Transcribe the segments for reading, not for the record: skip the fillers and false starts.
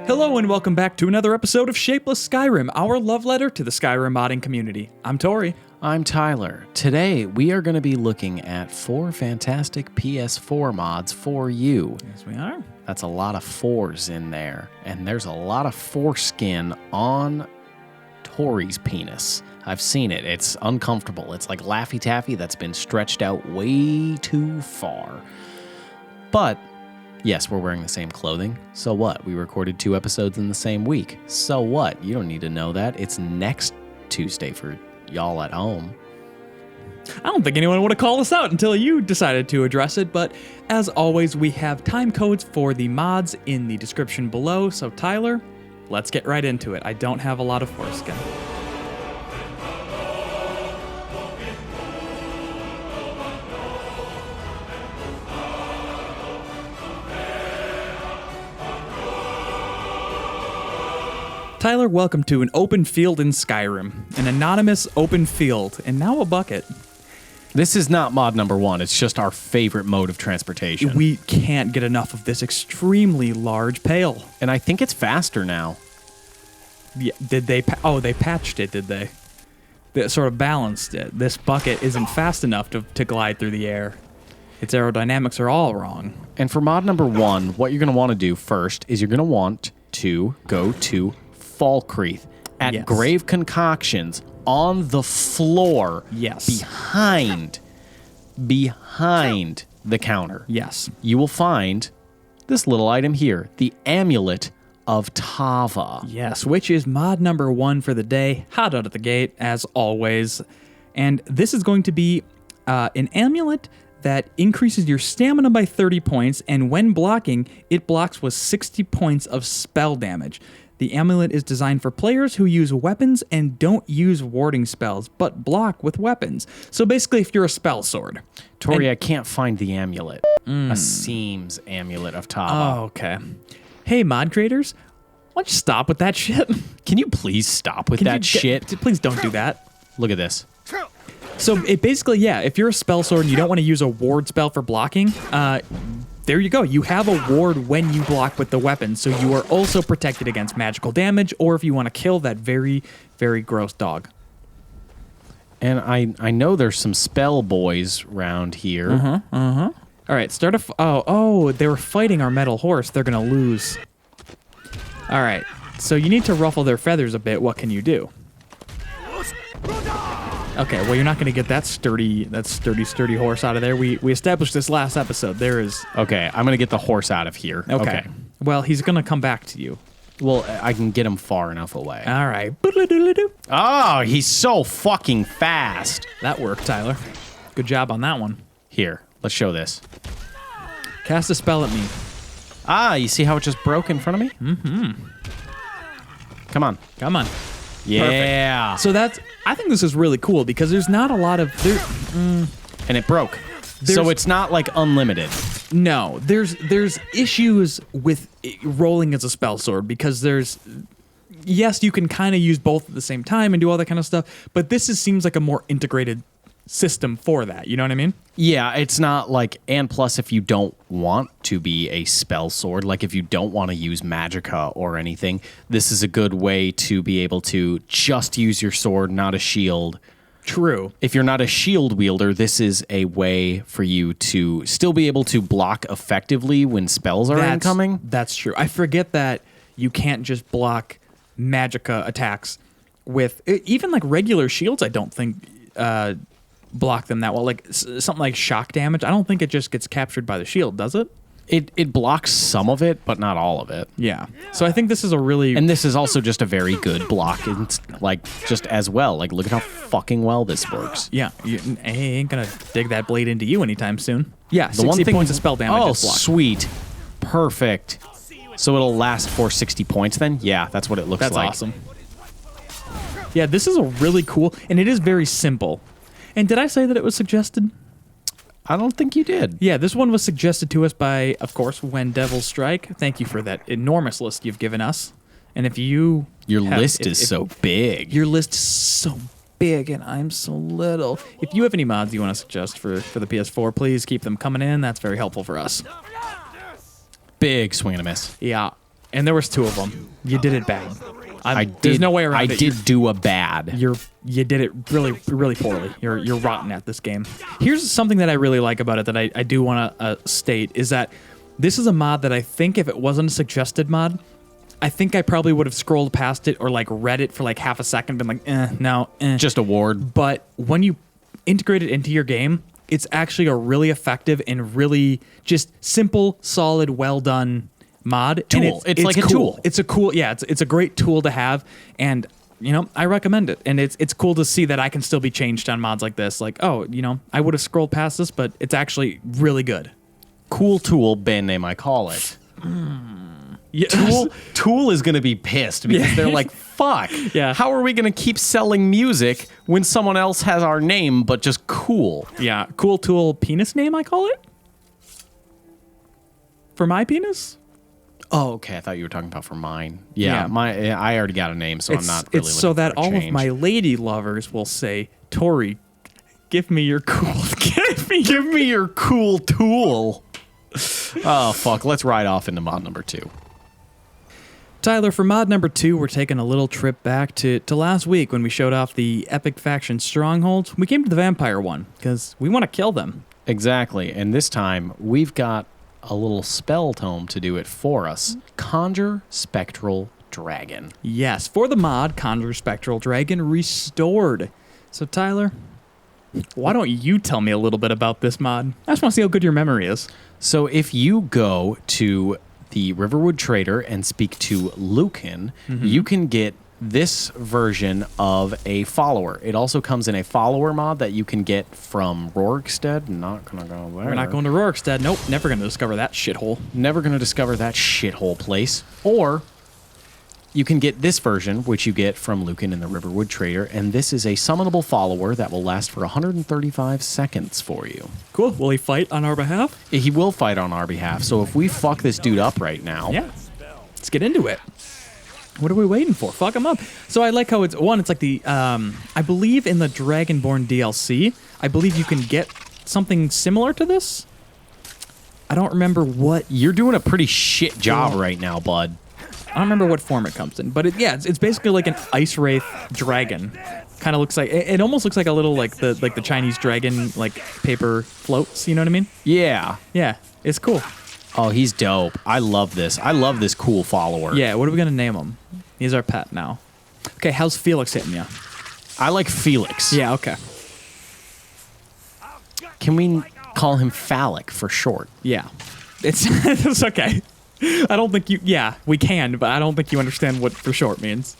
Hello and welcome back to another episode of Shapeless Skyrim, our love letter to the Skyrim modding community. I'm Tori. I'm Tyler. Today we are going to be looking at 4 fantastic PS4 mods for you. Yes, we are. That's a lot of 4s in there, and there's a lot of foreskin on Tori's penis. I've seen it. It's uncomfortable. It's like Laffy Taffy that's been stretched out way too far. But yes, we're wearing the same clothing. So what? We recorded 2 episodes in the same week. So what? You don't need to know that. It's next Tuesday for y'all at home. I don't think anyone would have called us out until you decided to address it, but as always, we have time codes for the mods in the description below. So Tyler, let's get right into it. I don't have a lot of foreskin. Tyler, welcome to an open field in Skyrim, an anonymous open field, and now a bucket. This is not mod number 1. It's just our favorite mode of transportation. We can't get enough of this extremely large pail. And I think it's faster now. Yeah, did they? They patched it, did they? They sort of balanced it. This bucket isn't fast enough to glide through the air. Its aerodynamics are all wrong. And for mod number 1, what you're going to want to do first is you're going to want to go to Falkreath at Grave Concoctions on the floor. Yes. Behind the counter. Yes. You will find this little item here, the Amulet of Tava. Yes, which is mod number 1 for the day, hot out of the gate, as always. And this is going to be an amulet that increases your stamina by 30 points, and when blocking, it blocks with 60 points of spell damage. The amulet is designed for players who use weapons and don't use warding spells, but block with weapons. So basically, if you're a spell sword. Tori, I can't find the amulet. A Seams Amulet of Tava. Oh, okay. Hey, mod creators, why don't you stop with that shit? Can you please stop with that shit? Please don't do that. Look at this. So it basically, if you're a spell sword and you don't want to use a ward spell for blocking, there you go. You have a ward when you block with the weapon, so you are also protected against magical damage, or if you want to kill that very, very gross dog. And I know there's some spell boys around here. All right, start a... they were fighting our metal horse. They're going to lose. All right, so you need to ruffle their feathers a bit. What can you do? Okay, well, you're not going to get that sturdy horse out of there. We established this last episode. There is... Okay, I'm going to get the horse out of here. Okay. Well, he's going to come back to you. Well, I can get him far enough away. All right. Oh, he's so fucking fast. That worked, Tyler. Good job on that one. Here, let's show this. Cast a spell at me. Ah, you see how it just broke in front of me? Mm-hmm. Come on. Come on. Yeah. Perfect. So I think this is really cool because there's not a lot of... And it broke. So it's not like unlimited. No, there's issues with rolling as a spell sword because yes, you can kind of use both at the same time and do all that kind of stuff, but this seems like a more integrated system for that. You know what I mean? Yeah, it's not like, and plus if you don't want to be a spell sword, like if you don't want to use magicka or anything, this is a good way to be able to just use your sword, not a shield. True. If you're not a shield wielder, this is a way for you to still be able to block effectively when spells are incoming. That's true. I forget that you can't just block magicka attacks with, even like regular shields, I don't think block them that well. Like something like shock damage, I don't think it just gets captured by the shield, does it? It blocks some of it, but not all of it. Yeah. So I think this is a really... And this is also just a very good block. It's like just as well. Like look at how fucking well this works. Yeah. I ain't gonna dig that blade into you anytime soon. Yeah, the 60 points of spell damage. Oh, sweet. Perfect. So it'll last for 60 points then? Yeah, that's what it looks like. That's awesome. Yeah, this is a really cool... And it is very simple. And did I say that it was suggested? I don't think you did. Yeah, this one was suggested to us by, of course, When Devils Strike. Thank you for that enormous list you've given us. And if you... Your list is so big. Your list is so big and I'm so little. If you have any mods you want to suggest for the PS4, please keep them coming in. That's very helpful for us. Big swing and a miss. Yeah. And there was 2 of them. You did it bad. There's no way around it. I did do a bad. You did it really, really poorly. You're rotten at this game. Here's something that I really like about it that I do want to state is that this is a mod that I think if it wasn't a suggested mod, I think I probably would have scrolled past it or like read it for like half a second, been like, no. Just a ward. But when you integrate it into your game, it's actually a really effective and really just simple, solid, well done mod. Tool. And it's like a tool. It's a cool, it's a great tool to have, and I recommend it. And it's cool to see that I can still be changed on mods like this. Like, oh, I would have scrolled past this, but it's actually really good. Cool tool, band name I call it. Yeah. Tool is going to be pissed because they're like, fuck. Yeah. How are we going to keep selling music when someone else has our name but just cool? Yeah. Cool tool penis name I call it? For my penis? Oh, okay. I thought you were talking about for mine. Yeah. I already got a name, so I'm not really It's so that all change. of my lady lovers will say, Tori, give me your cool. Give me your cool tool. Oh, fuck. Let's ride off into mod number 2. Tyler, for mod number 2, we're taking a little trip back to last week when we showed off the epic faction strongholds. We came to the vampire one because we want to kill them. Exactly. And this time, we've got a little spell tome to do it for us. Conjure Spectral Dragon. Yes, for the mod, Conjure Spectral Dragon Restored. So, Tyler, why don't you tell me a little bit about this mod? I just want to see how good your memory is. So if you go to the Riverwood Trader and speak to Lucan, you can get this version of a follower. It also comes in a follower mod that you can get from Rorikstead. Not going to go there. We're not going to Rorikstead. Nope, never going to discover that shithole. Never going to discover that shithole place. Or you can get this version, which you get from Lucan in the Riverwood Trader, and this is a summonable follower that will last for 135 seconds for you. Cool. Will he fight on our behalf? He will fight on our behalf, so if we fuck this dude up right now... Yeah. Let's get into it. What are we waiting for? Fuck him up. So I like how it's like the, I believe in the Dragonborn DLC, I believe you can get something similar to this. I don't remember what. You're doing a pretty shit job right now, bud. I don't remember what form it comes in, but it's basically like an ice wraith dragon. Kind of looks like, it almost looks like a little like the Chinese dragon like paper floats. You know what I mean? Yeah. Yeah, it's cool. Oh, he's dope. I love this. I love this cool follower. Yeah. What are we gonna name him? He's our pet now. Okay, how's Felix hitting you? I like Felix. Yeah. Okay. Can we call him Phallic for short? Yeah. It's okay. I don't think you... Yeah, we can, but I don't think you understand what for short means.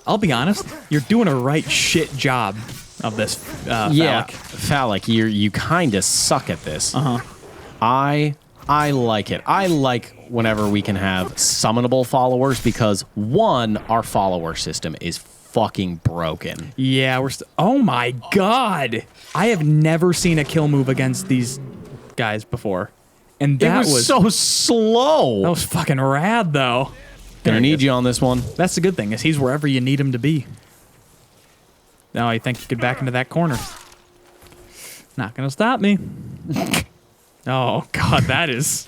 I'll be honest, you're doing a right shit job of this, Yeah, Phallic. Phallic, you kind of suck at this. Uh-huh. I like it. I like whenever we can have summonable followers because, one, our follower system is fucking broken. Yeah, oh my god! I have never seen a kill move against these guys before. And that was so slow. That was fucking rad, though. Gonna need you on this one. That's the good thing, is he's wherever you need him to be. Now I think you could back into that corner. Not gonna stop me. Oh god, that is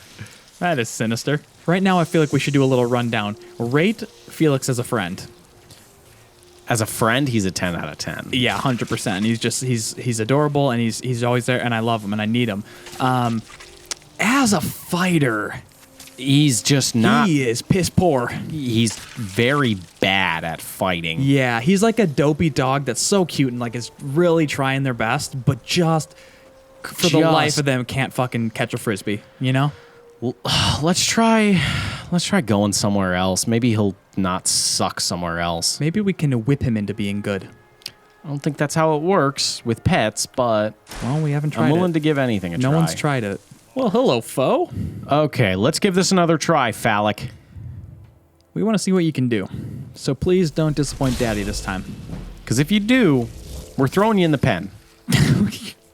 sinister. Right now I feel like we should do a little rundown. Rate Felix as a friend. As a friend, he's a 10 out of 10. Yeah, 100%. He's adorable and he's always there and I love him and I need him. As a fighter, he's just not... He is piss poor. He's very bad at fighting. Yeah, he's like a dopey dog that's so cute and like is really trying their best, but just for the life of them can't fucking catch a frisbee, you know? Let's try going somewhere else. Maybe he'll not suck somewhere else. Maybe we can whip him into being good. I don't think that's how it works with pets, but... Well, we haven't tried it. I'm willing to give anything a try. No one's tried it. Well, hello, foe. Okay, let's give this another try, Phallic. We want to see what you can do. So please don't disappoint Daddy this time. Because if you do, we're throwing you in the pen.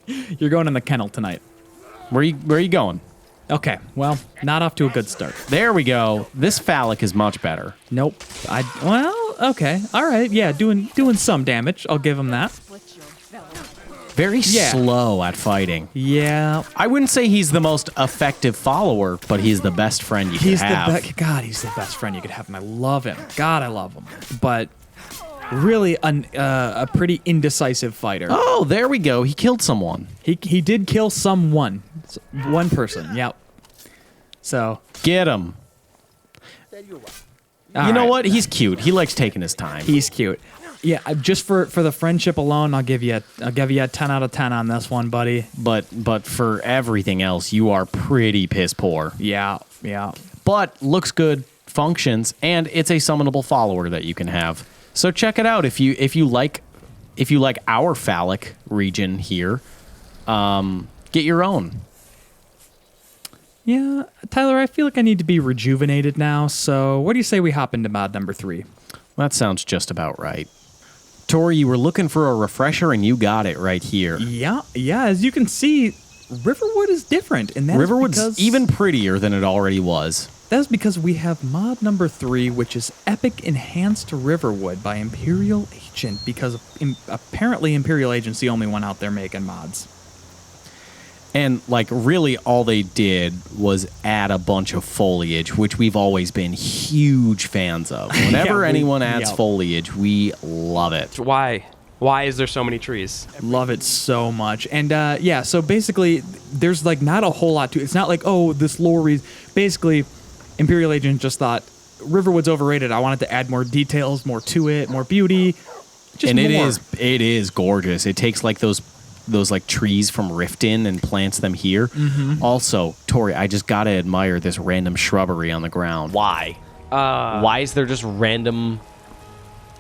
You're going in the kennel tonight. Where are you going? Okay, well, not off to a good start. There we go. This Phallic is much better. Nope. Okay. All right. Yeah, doing some damage. I'll give him that. Very slow at fighting. Yeah. I wouldn't say he's the most effective follower, but he's the best friend you can have. God, he's the best friend you could have, and I love him. God, I love him. But really a pretty indecisive fighter. Oh, there we go. He killed someone. He did kill someone. One person, yep. So. Get him. You know what? He's cute. He likes taking his time. He's cute. Yeah, just for the friendship alone, I'll give you a 10 out of 10 on this one, buddy. But for everything else, you are pretty piss poor. Yeah. But looks good, functions, and it's a summonable follower that you can have. So check it out if you like our phallic region here. Get your own. Yeah, Tyler, I feel like I need to be rejuvenated now. So what do you say we hop into mod number 3? That sounds just about right. Tori, you were looking for a refresher, and you got it right here. Yeah. As you can see, Riverwood is different, and Riverwood's even prettier than it already was. That's because we have mod number 3, which is Epic Enhanced Riverwood by Imperial Agent, because apparently Imperial Agent's the only one out there making mods. And, really all they did was add a bunch of foliage, which we've always been huge fans of. Whenever anyone adds foliage, we love it. Why? Why is there so many trees? Love it so much. And, so basically, there's, not a whole lot to it. It's not like, oh, this lore reads. Basically, Imperial Agent just thought, Riverwood's overrated. I wanted to add more details, more to it, more beauty. Just more. It is gorgeous. It takes, those trees from Riften and plants them here. Mm-hmm. Also, Tori, I just gotta admire this random shrubbery on the ground. Why? Why is there just random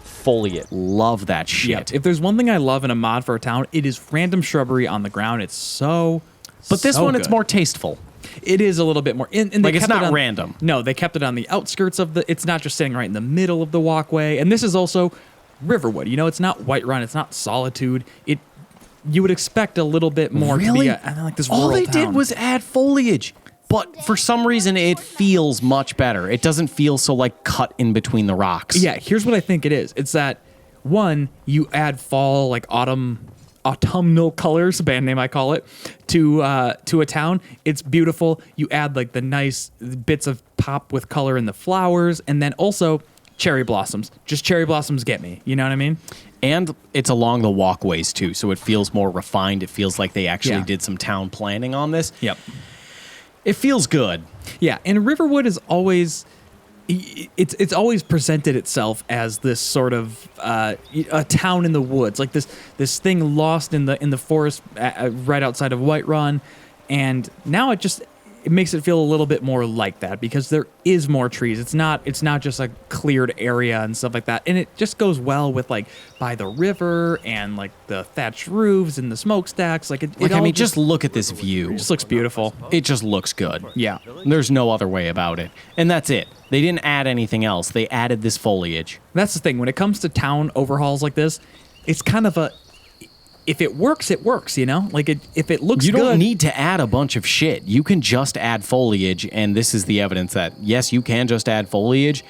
foliage? Love that shit. Yeah. If there's one thing I love in a mod for a town, it is random shrubbery on the ground. It's so. But this one, good. It's more tasteful. It is a little bit more. And it's not random. No, they kept it on the outskirts of the. It's not just sitting right in the middle of the walkway. And this is also Riverwood. It's not Whiterun. It's not Solitude. You would expect a little bit more to be this rural All they town. did was add foliage. But for some reason, it feels much better. It doesn't feel so cut in between the rocks. Yeah, here's what I think it is. It's that, one, you add fall, autumnal colors, band name I call it, to a town. It's beautiful. You add the nice bits of pop with color in the flowers, and then also cherry blossoms. Just cherry blossoms get me. You know what I mean? And it's along the walkways, too, so it feels more refined. It feels like they actually did some town planning on this. Yep. It feels good. Yeah, and Riverwood is always... It's always presented itself as this sort of a town in the woods, this thing lost in the forest right outside of Whiterun, and now it makes it feel a little bit more like that because there is more trees. It's not just a cleared area and stuff like that, and it just goes well with by the river and the thatched roofs and the smokestacks. Just look at this view. It just looks beautiful. It just looks good. Yeah, there's no other way about it, and that's it. They didn't add anything else. They added this foliage. That's the thing. When it comes to town overhauls like this, it's kind of a. If it works, it works, if it looks good... You don't need to add a bunch of shit. You can just add foliage, and this is the evidence that, yes, you can just add foliage,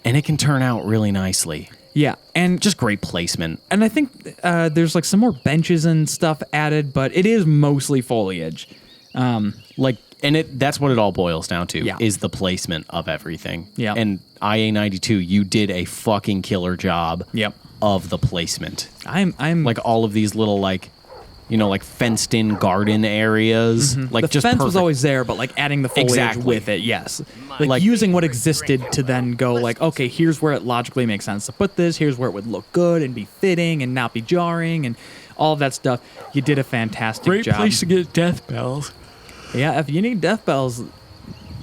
and it can turn out really nicely. Yeah, and... Just great placement. And I think there's, some more benches and stuff added, but it is mostly foliage. That's what it all boils down to, is the placement of everything. Yeah. And IA92, you did a fucking killer job. Yep. Of the placement. I'm all of these little fenced in garden areas. Mm-hmm. The just fence perfect. was always there, but adding the foliage with it, yes. Using what existed to then go okay, here's where it logically makes sense to put this, here's where it would look good and be fitting and not be jarring and all of that stuff. You did a fantastic job. Great place to get death bells. Yeah, if you need death bells,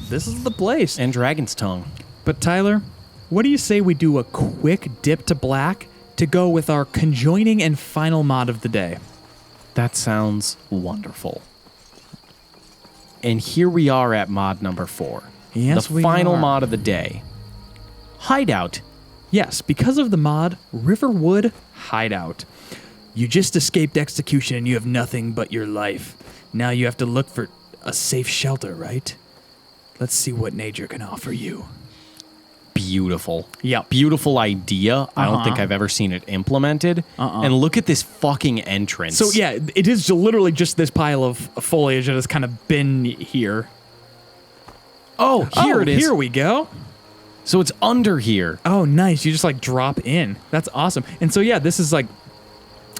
this is the place. And Dragon's Tongue. But Tyler, what do you say we do a quick dip to black to go with our conjoining and final mod of the day? That sounds wonderful. And here we are at mod number 4. Yes, the final mod of the day. Hideout. Yes, because of the mod Riverwood Hideout. You just escaped execution and you have nothing but your life. Now you have to look for a safe shelter, right? Let's see what nature can offer you. beautiful. Yep. Beautiful idea. I don't think I've ever seen it implemented. And look at this fucking entrance. So yeah, it is literally just this pile of foliage that has kind of been here. Oh, here it is. Here we go. So it's under here. Oh, nice. You just like drop in. That's awesome. And so yeah, this is like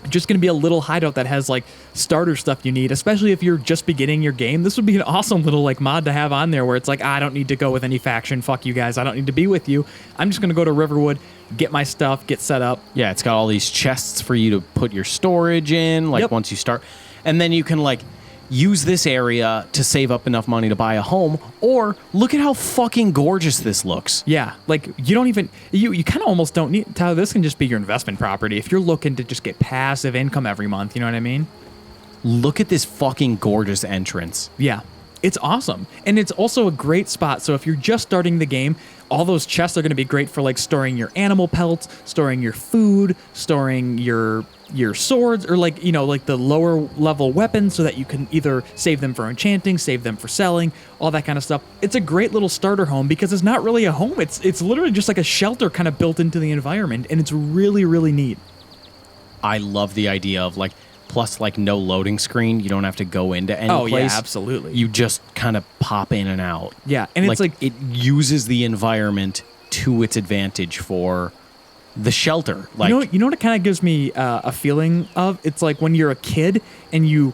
just going to be a little hideout that has like starter stuff you need, especially if you're just beginning your game. This would be an awesome little like mod to have on there where it's like, I don't need to go with any faction. Fuck you guys. I don't need to be with you. I'm just going to go to Riverwood, get my stuff, get set up. Yeah, it's got all these chests for you to put your storage in, like once you start. And then you can like use this area to save up enough money to buy a home, or look at how fucking gorgeous this looks. Yeah, like you don't even, you kind of almost don't need, Tyler, this can just be your investment property if you're looking to just get passive income every month, you know what I mean? Look at this fucking gorgeous entrance. Yeah, it's awesome. And it's also a great spot, so if you're just starting the game, all those chests are going to be great for like storing your animal pelts, storing your food, storing your swords, or like, you know, like the lower level weapons so that you can either save them for enchanting, save them for selling, all that kind of stuff. It's a great little starter home because it's not really a home. It's literally just like a shelter kind of built into the environment, and it's really, really neat. I love the idea of like, plus like no loading screen. You don't have to go into any place. Yeah, absolutely. You just kind of pop in and out. Yeah, and it's like it uses the environment to its advantage for the shelter. Like, you know what it kind of gives me a feeling of? It's like when you're a kid and you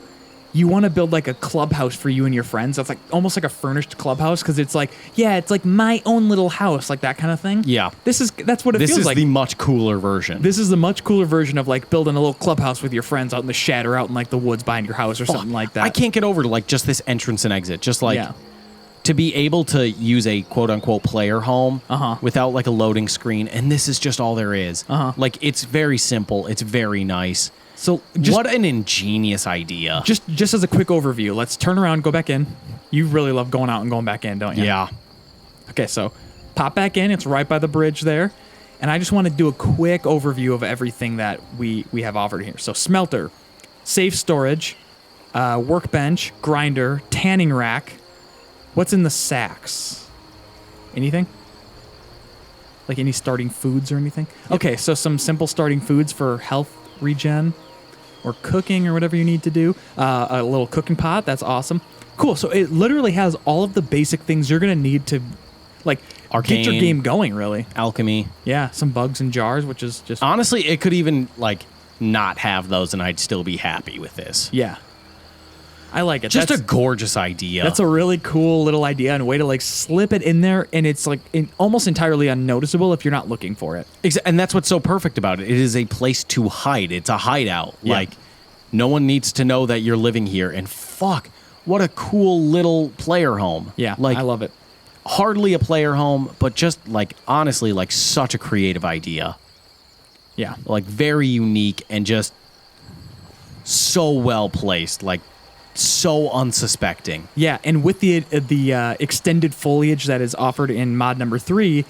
want to build like a clubhouse for you and your friends. That's like almost like a furnished clubhouse because it's like, yeah, it's like my own little house, like that kind of thing. Yeah. That's what it feels like. This is the much cooler version. This is the much cooler version of like building a little clubhouse with your friends out in the shed or out in like the woods behind your house or something like that. I can't get over to like just this entrance and exit. Just like to be able to use a quote unquote player home without like a loading screen. And this is just all there is. Like it's very simple. It's very nice. So what an ingenious idea. Just as a quick overview, let's turn around, go back in. You really love going out and going back in, don't you? Yeah. Okay, so pop back in. It's right by the bridge there. And I just want to do a quick overview of everything that we have offered here. So smelter, safe storage, workbench, grinder, tanning rack. What's in the sacks? Anything? Like any starting foods or anything? Okay, so some simple starting foods for health regen or cooking or whatever you need to do. A little cooking pot. That's awesome. Cool. So it literally has all of the basic things you're going to need to like Arcane, get your game going, really. Alchemy. Yeah, some bugs and jars, which is just... Honestly, it could even like not have those and I'd still be happy with this. Yeah. I like it. Just a gorgeous idea. That's a really cool little idea and a way to like slip it in there, and it's like almost entirely unnoticeable if you're not looking for it. And that's what's so perfect about it. It is a place to hide. It's a hideout. Yeah. Like no one needs to know that you're living here. And fuck, what a cool little player home. Yeah, like I love it. Hardly a player home, but just like honestly, like such a creative idea. Yeah, like very unique and just so well placed. Like. So unsuspecting. Yeah, and with the extended foliage that is offered in mod number 3,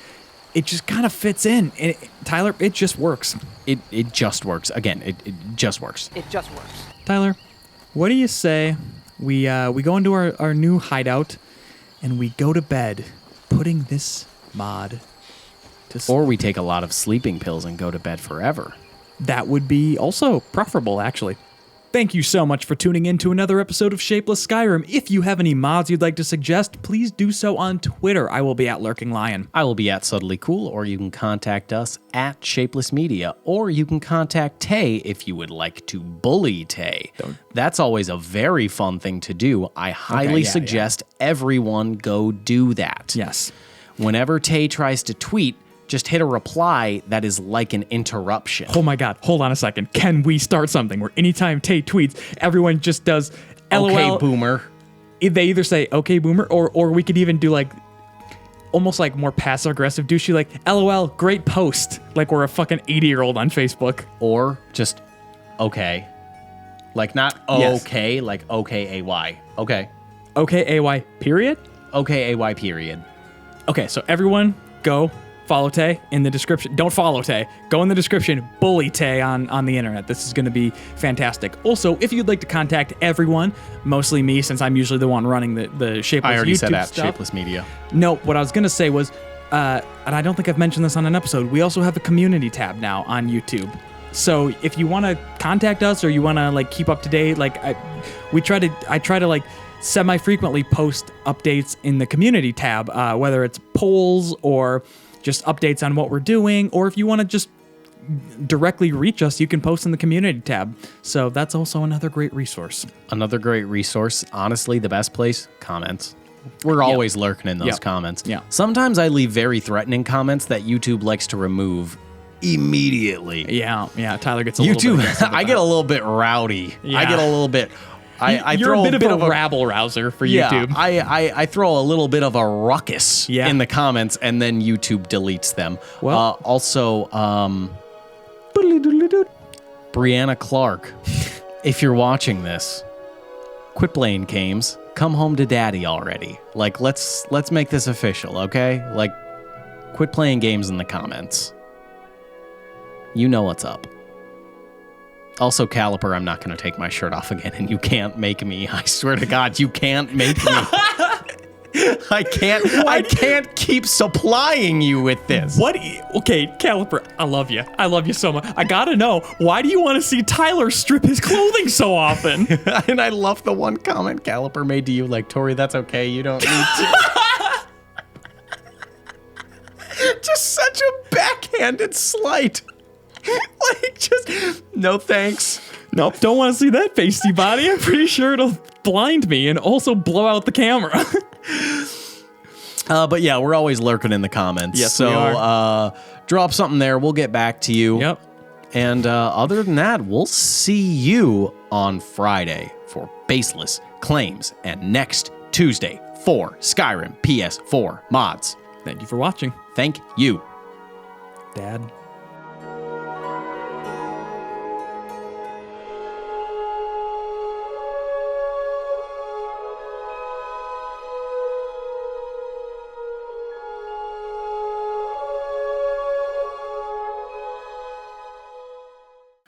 it just kind of fits in. And Tyler, it just works. It just works. Again, it just works. It just works. Tyler, what do you say we go into our new hideout and we go to bed putting this mod to sleep? Or we take a lot of sleeping pills and go to bed forever. That would be also preferable, actually. Thank you so much for tuning in to another episode of Shapeless Skyrim. If you have any mods you'd like to suggest, please do so on Twitter. I will be at Lurking Lion. I will be at Subtly Cool, or you can contact us at Shapeless Media, or you can contact Tay if you would like to bully Tay. That's always a very fun thing to do. I highly suggest everyone go do that. Yes. Whenever Tay tries to tweet, just hit a reply that is like an interruption. Oh my God, hold on a second. Can we start something where anytime Tay tweets, everyone just does LOL. Okay, boomer. They either say, okay, boomer, or we could even do like, almost like more passive aggressive douchey, like, LOL, great post. Like we're a fucking 80-year-old on Facebook. Or just, okay. Like not okay, like OKAY. Okay. OKAY, period? OKAY, period. Okay, so everyone go follow Tay in the description. Don't follow Tay. Go in the description. Bully Tay on the internet. This is going to be fantastic. Also, if you'd like to contact everyone, mostly me, since I'm usually the one running the Shapeless I already YouTube said that. stuff. Shapeless Media. No, what I was going to say was, and I don't think I've mentioned this on an episode, we also have a community tab now on YouTube. So if you want to contact us or you want to like keep up to date, like I try to like semi-frequently post updates in the community tab, whether it's polls or just updates on what we're doing, or if you want to just directly reach us, you can post in the community tab. So that's also another great resource. Another great resource. Honestly, the best place, comments. We're always lurking in those comments. Yeah. Sometimes I leave very threatening comments that YouTube likes to remove immediately. Yeah. Tyler gets a little bit YouTube, I get a little bit rowdy. Yeah. I get a little bit... I You're throw a bit of a rabble rouser for YouTube. I throw a little bit of a ruckus Yeah. in the comments, and then YouTube deletes them. Well- Also, Brianna Clark, if you're watching this, quit playing games. Come home to daddy already. Like, let's make this official, okay? Like, quit playing games in the comments. You know what's up. Also, Caliper, I'm not going to take my shirt off again, and you can't make me. I swear to God, you can't make me. I can't keep supplying you with this. What? Okay, Caliper, I love you. I love you so much. I gotta know, why do you want to see Tyler strip his clothing so often? And I love the one comment Caliper made to you, like, Tori, that's okay. You don't need to. Just such a backhanded slight. Like, just, no thanks. Nope, don't want to see that pasty body. I'm pretty sure it'll blind me and also blow out the camera. But yeah, we're always lurking in the comments. Yes, so, we are. Drop something there. We'll get back to you. Yep. And other than that, we'll see you on Friday for Baseless Claims and next Tuesday for Skyrim PS4 mods. Thank you for watching. Thank you. Dad.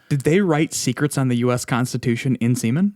Did they write secrets on the U.S. Constitution in semen?